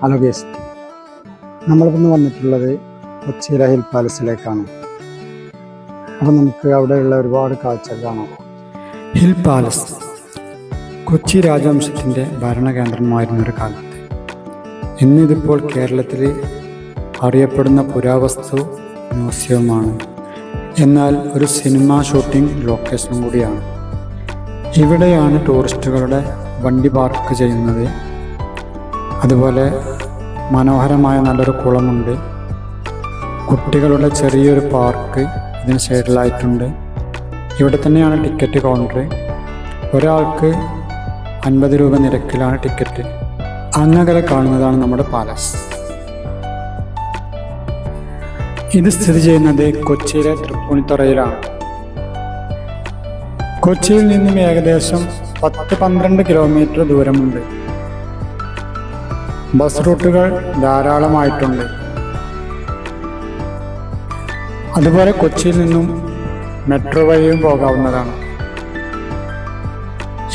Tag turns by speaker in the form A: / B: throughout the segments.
A: Hello guys, നമ്മളിന്ന് വന്നിട്ടുള്ളത് കൊച്ചിയിലെ ഹിൽ പാലസിലേക്കാണ്. അപ്പം നമുക്ക് അവിടെയുള്ള ഒരുപാട് കാഴ്ചകൾ കാണാം. ഹിൽ പാലസ് കൊച്ചി രാജവംശത്തിൻ്റെ ഭരണകേന്ദ്രമായിരുന്നൊരു കാലത്ത്. ഇന്നിതിപ്പോൾ കേരളത്തിൽ അറിയപ്പെടുന്ന പുരാവസ്തു മ്യൂസിയമാണ്. എന്നാൽ ഒരു സിനിമ ഷൂട്ടിംഗ് ലൊക്കേഷനും കൂടിയാണ്. ഇവിടെയാണ് ടൂറിസ്റ്റുകളുടെ വണ്ടി പാർക്ക് ചെയ്യുന്നത്. അതുപോലെ മനോഹരമായ നല്ലൊരു കുളമുണ്ട്. കുട്ടികളുടെ ചെറിയൊരു പാർക്ക് ഇതിന് സൈഡിലായിട്ടുണ്ട്. ഇവിടെ തന്നെയാണ് ടിക്കറ്റ് കൗണ്ടർ. ഒരാൾക്ക് 50 രൂപ നിരക്കിലാണ് ടിക്കറ്റ്. അങ്ങകലെ കാണുന്നതാണ് നമ്മുടെ പാലസ്. ഇത് സ്ഥിതി ചെയ്യുന്നത് കൊച്ചിയിലെ തൃപ്പൂണിത്തുറയിലാണ്. കൊച്ചിയിൽ നിന്നും ഏകദേശം 10-12 കിലോമീറ്റർ ദൂരമുണ്ട്. ബസ് റൂട്ടുകൾ ധാരാളമായിട്ടുണ്ട്. അതുപോലെ കൊച്ചിയിൽ നിന്നും മെട്രോ വഴിയും പോകാവുന്നതാണ്.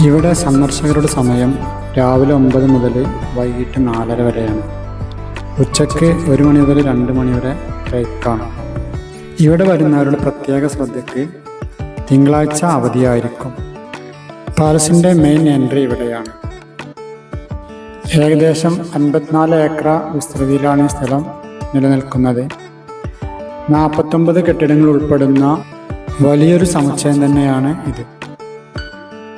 A: ഇവിടെ സന്ദർശകരുടെ സമയം രാവിലെ 9 മുതൽ വൈകിട്ട് 4:30 വരെയാണ്. ഉച്ചയ്ക്ക് 1 മണി മുതൽ 2 മണി വരെ ബ്രേക്കാണ്. ഇവിടെ വരുന്നവരുടെ പ്രത്യേക ശ്രദ്ധയ്ക്ക് തിങ്കളാഴ്ച അവധിയായിരിക്കും. പാലസിൻ്റെ മെയിൻ എൻട്രി ഇവിടെയാണ്. ഏകദേശം 54 ഏക്കർ വിസ്തൃതിയിലാണ് ഈ സ്ഥലം നിലനിൽക്കുന്നത്. 49 കെട്ടിടങ്ങൾ ഉൾപ്പെടുന്ന വലിയൊരു സമുച്ചയം തന്നെയാണ് ഇത്.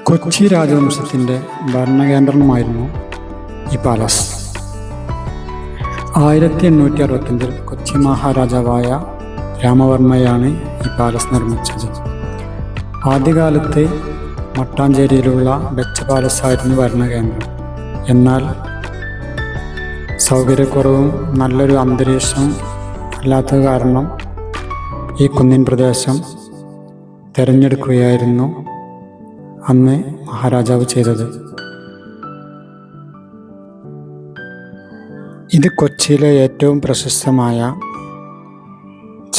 A: കൊച്ചി രാജവംശത്തിൻ്റെ ഭരണകേന്ദ്രമായിരുന്നു ഈ പാലസ്. 1865 കൊച്ചി മഹാരാജാവായ രാമവർമ്മയാണ് ഈ പാലസ് നിർമ്മിച്ചത്. ആദ്യകാലത്ത് മട്ടാഞ്ചേരിയിലുള്ള ഡച്ച് പാലസായിരുന്നു ഭരണകേന്ദ്രം. എന്നാൽ സൗകര്യക്കുറവും നല്ലൊരു അന്തരീക്ഷം അല്ലാത്തത് കാരണം ഈ കുന്നിൻ പ്രദേശം തിരഞ്ഞെടുക്കുകയായിരുന്നു അന്ന് മഹാരാജാവ് ചെയ്തത്. ഇത് കൊച്ചിയിലെ ഏറ്റവും പ്രശസ്തമായ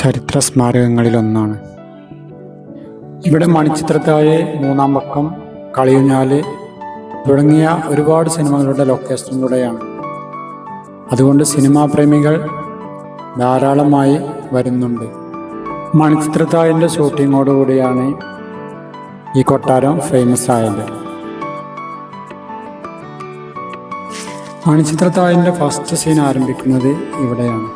A: ചരിത്ര സ്മാരകങ്ങളിലൊന്നാണ്. ഇവിടെ മണിച്ചിത്രത്താഴ്, മൂന്നാം പക്കം, കളിയൂഞ്ഞാല് തുടങ്ങിയ ഒരുപാട് സിനിമകളുടെ ലൊക്കേഷനിലൂടെയാണ്. അതുകൊണ്ട് സിനിമാ പ്രേമികൾ ധാരാളമായി വരുന്നുണ്ട്. മണിച്ചിത്രത്താഴിൻ്റെ ഷൂട്ടിങ്ങോടുകൂടിയാണ് ഈ കൊട്ടാരം ഫേമസ് ആയത്. മണിച്ചിത്രത്താഴിൻ്റെ ഫസ്റ്റ് സീൻ ആരംഭിക്കുന്നത് ഇവിടെയാണ്.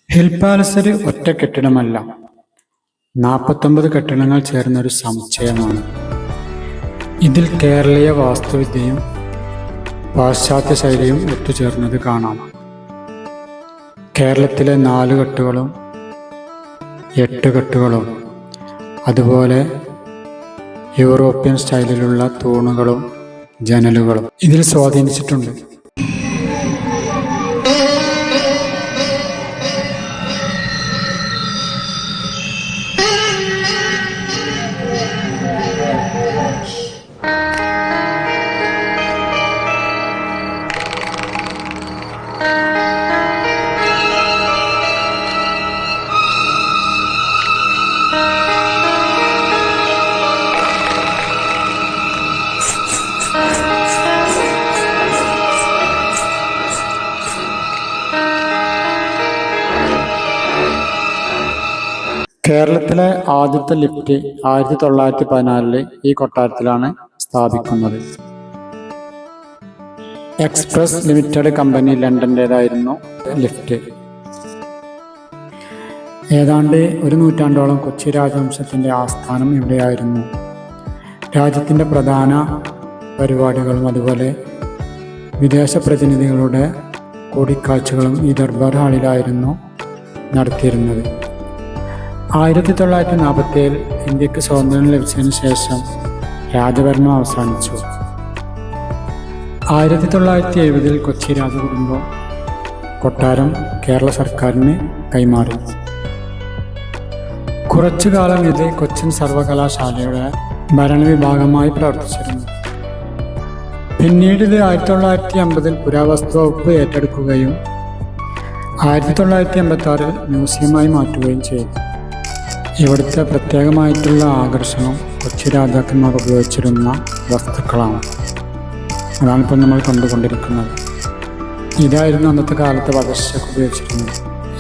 A: ഹിൽ പാലസ് ഒരു ഒറ്റ കെട്ടിടമല്ല, 49 കെട്ടിടങ്ങൾ ചേർന്നൊരു സമുച്ചയമാണ്. ഇതിൽ കേരളീയ വാസ്തുവിദ്യയും പാശ്ചാത്യ ശൈലിയും ഒത്തുചേർന്നത് കാണാം. കേരളത്തിലെ 4 കെട്ടുകളും 8 കെട്ടുകളും അതുപോലെ യൂറോപ്യൻ സ്റ്റൈലിലുള്ള തൂണുകളും ജനലുകളും ഇതിൽ സ്വാധീനിച്ചിട്ടുണ്ട്. കേരളത്തിലെ ആദ്യത്തെ ലിഫ്റ്റ് 1914 ഈ കൊട്ടാരത്തിലാണ് സ്ഥാപിക്കുന്നത്. എക്സ്പ്രസ് ലിമിറ്റഡ് കമ്പനി ലണ്ടൻ്റേതായിരുന്നു ലിഫ്റ്റ്. ഏതാണ്ട് 1 നൂറ്റാണ്ടോളം കൊച്ചി രാജവംശത്തിൻ്റെ ആസ്ഥാനം ഇവിടെയായിരുന്നു. രാജ്യത്തിൻ്റെ പ്രധാന പരിപാടികളും അതുപോലെ വിദേശ പ്രതിനിധികളുടെ കൂടിക്കാഴ്ചകളും ഈ ദർബാർ ഹാളിലായിരുന്നു നടത്തിയിരുന്നത്. 1947 ഇന്ത്യക്ക് സ്വാതന്ത്ര്യം ലഭിച്ചതിന് ശേഷം രാജഭരണം അവസാനിച്ചു. 1970 കൊച്ചി രാജകുടുംബം കൊട്ടാരം കേരള സർക്കാരിന് കൈമാറി. കുറച്ചു കാലം ഇത് കൊച്ചിൻ സർവകലാശാലയുടെ ഭരണവിഭാഗമായി പ്രവർത്തിച്ചിരുന്നു. പിന്നീട് ഇത് 1950 പുരാവസ്തു വകുപ്പ് ഏറ്റെടുക്കുകയും 1986 മ്യൂസിയമായി മാറ്റുകയും ചെയ്തു. ഇവിടുത്തെ പ്രത്യേകമായിട്ടുള്ള ആകർഷണം കൊച്ചി രാജാക്കന്മാർ ഉപയോഗിച്ചിരുന്ന വസ്തുക്കളാണ്. അതാണിപ്പോൾ നമ്മൾ കണ്ടുകൊണ്ടിരിക്കുന്നത്. ഇതായിരുന്നു അന്നത്തെ കാലത്ത് വധശിക്ഷയ്ക്ക് ഉപയോഗിച്ചിരുന്നത്.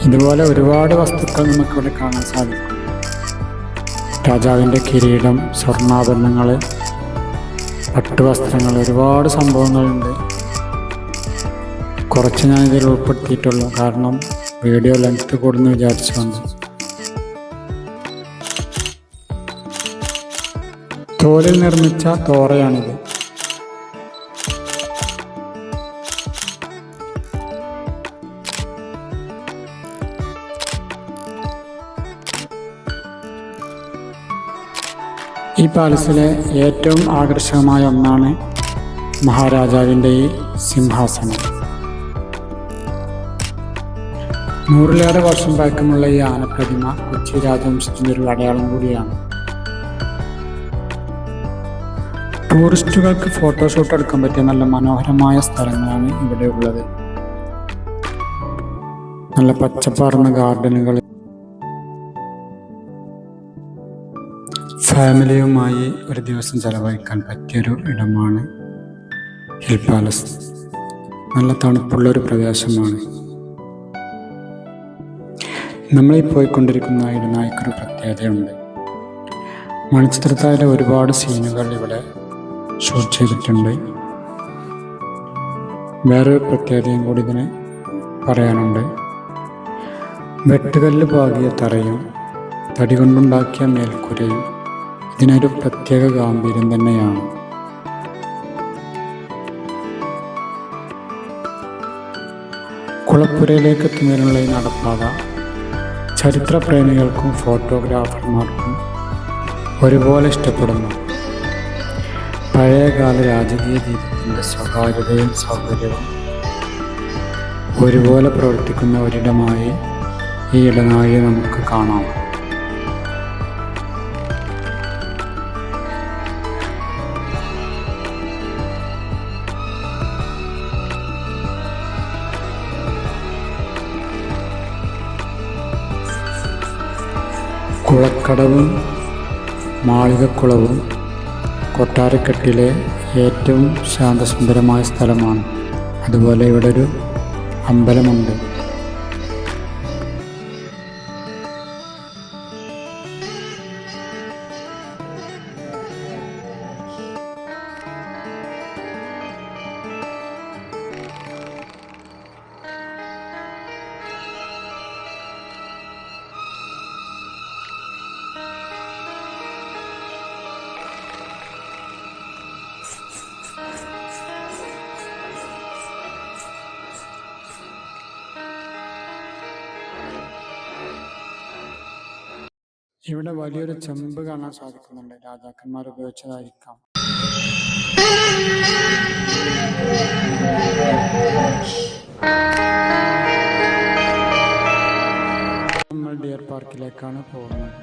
A: ഇതുപോലെ ഒരുപാട് വസ്തുക്കൾ നമുക്കിവിടെ കാണാൻ സാധിക്കും. രാജാവിൻ്റെ കിരീടം, സ്വർണ്ണാഭരണങ്ങൾ, പട്ടുവസ്ത്രങ്ങൾ, ഒരുപാട് സംഭവങ്ങളുണ്ട്. കുറച്ച് ഞാനിതിൽ ഉൾപ്പെടുത്തിയിട്ടുള്ളൂ, കാരണം വീഡിയോ ലെങ്ത് കൂടുന്നു വിചാരിച്ചുകൊണ്ട്. തോലിൽ നിർമ്മിച്ച തോറയാണിത്. ഈ പാലസിലെ ഏറ്റവും ആകർഷകമായ ഒന്നാണ് മഹാരാജാവിൻ്റെ ഈ സിംഹാസനം. 100-ലേറെ വർഷം പഴക്കമുള്ള ഈ ആനപ്രതിമ കൊച്ചി രാജവംശത്തിൻ്റെ ഒരു അടയാളം കൂടിയാണ്. ടൂറിസ്റ്റുകൾക്ക് ഫോട്ടോഷൂട്ട് എടുക്കാൻ പറ്റിയ നല്ല മനോഹരമായ സ്ഥലങ്ങളാണ് ഇവിടെ ഉള്ളത്. നല്ല പച്ചപ്പാർന്ന ഗാർഡനുകൾ. ഫാമിലിയുമായി ഒരു ദിവസം ചെലവഴിക്കാൻ പറ്റിയൊരു ഇടമാണ് ഹിൽ പാലസ്. നല്ല തണുപ്പുള്ളൊരു പ്രദേശമാണ്. നമ്മളീ പോയിക്കൊണ്ടിരിക്കുന്ന ഇടനാഴിക്കൊരു പ്രത്യേകതയുണ്ട്. മണിച്ചിത്രത്താഴിലെ ഒരുപാട് സീനുകൾ ഇവിടെ ഷൂട്ട് ചെയ്തിട്ടുണ്ട്. വേറൊരു പ്രത്യേകതയും കൂടി ഇതിന് പറയാനുണ്ട്. വെട്ടുകല്ല് പാകിയ തറയും തടി കൊണ്ടുണ്ടാക്കിയ മേൽക്കൂരയും ഇതിനൊരു പ്രത്യേക ഗാംഭീര്യം തന്നെയാണ്. കുളപ്പുരയിലേക്ക് എത്തുന്നതിനുള്ള ഈ നടപ്പാത ചരിത്രപ്രേമികൾക്കും ഫോട്ടോഗ്രാഫർമാർക്കും ഒരുപോലെ ഇഷ്ടപ്പെടുന്നു. പഴയകാല രാജകീയ ജീവിതത്തിൻ്റെ സ്വകാര്യതയും സൗകര്യവും ഒരുപോലെ പ്രവർത്തിക്കുന്ന ഒരിടമായി ഈ ഇടനാഴി നമുക്ക് കാണാം. കുളക്കടവും മാളികക്കുളവും കൊട്ടാരക്കെട്ടിലെ ഏറ്റവും ശാന്തസുന്ദരമായ സ്ഥലമാണ്. അതുപോലെ ഇവിടെ ഒരു അമ്പലമുണ്ട്. ഇവിടെ വലിയൊരു ചെമ്പ് കാണാൻ സാധിക്കുന്നുണ്ട്. രാജാക്കന്മാർ ഉപയോഗിച്ചതായിരിക്കാം. നമ്മൾ ഡിയർ പാർക്കിലേക്കാണ് പോകുന്നത്.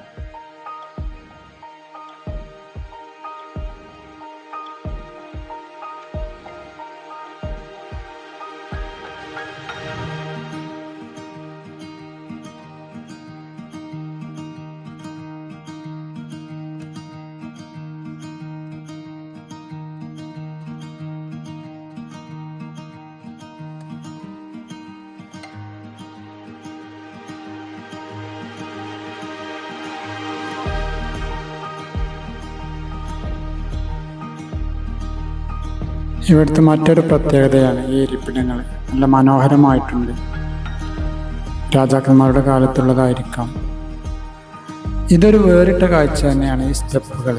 A: ഇവിടുത്തെ മറ്റൊരു പ്രത്യേകതയാണ് ഈ ഇരിപ്പിടങ്ങൾ. നല്ല മനോഹരമായിട്ടുണ്ട്. രാജാക്കന്മാരുടെ കാലത്തുള്ളതായിരിക്കാം. ഇതൊരു വേറിട്ട കാഴ്ച തന്നെയാണ്. ഈ സ്റ്റെപ്പുകൾ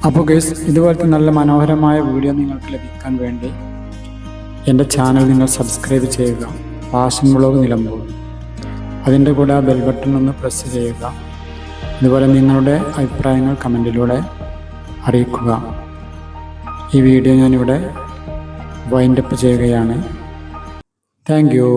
A: അപ്പോൾ ഗൈസ്, ഇതുപോലത്തെ നല്ല മനോഹരമായ വീഡിയോ നിങ്ങൾക്ക് ലഭിക്കാൻ വേണ്ടി എൻ്റെ ചാനൽ നിങ്ങൾ സബ്സ്ക്രൈബ് ചെയ്യുക, പാഷൻ വ്ളോഗ് നിലമ്പൂർ. അതിൻ്റെ കൂടെ ആ ബെൽ ബട്ടൺ ഒന്ന് പ്രസ് ചെയ്യുക. അതുപോലെ നിങ്ങളുടെ അഭിപ്രായങ്ങൾ കമൻറ്റിലൂടെ അറിയിക്കുക. ഈ വീഡിയോ ഞാനിവിടെ വൈൻഡപ്പ് ചെയ്യുകയാണ്. Thank you.